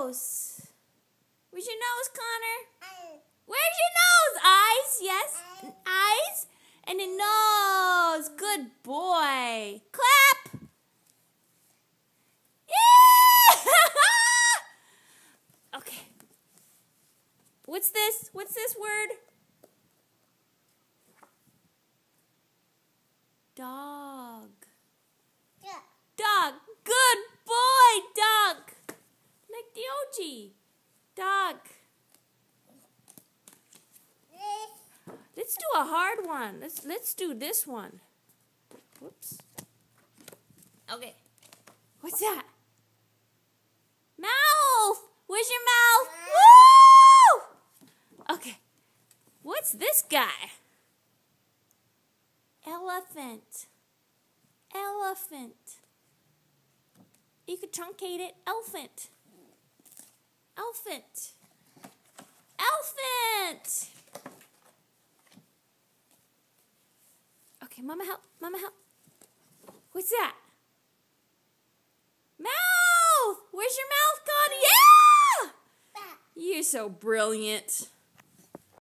nose? Where's your nose, Connor? Where's your nose? Eyes, yes. Eyes. And a nose. Good boy. Clap. Yeah! Okay. What's this? What's this word? Dog. Yeah. Dog. Good boy, dog. Like the OG. Dog. Let's do a hard one. Let's do this one. Whoops. Okay. What's that? Mouth. Where's your mouth? Woo! Okay. What's this guy? Elephant. Elephant. You could truncate it. Elephant. Elephant. Elephant. Okay, Mama help. Mama help. What's that? Mouth. Where's your mouth, Connie? Yeah! You're so brilliant.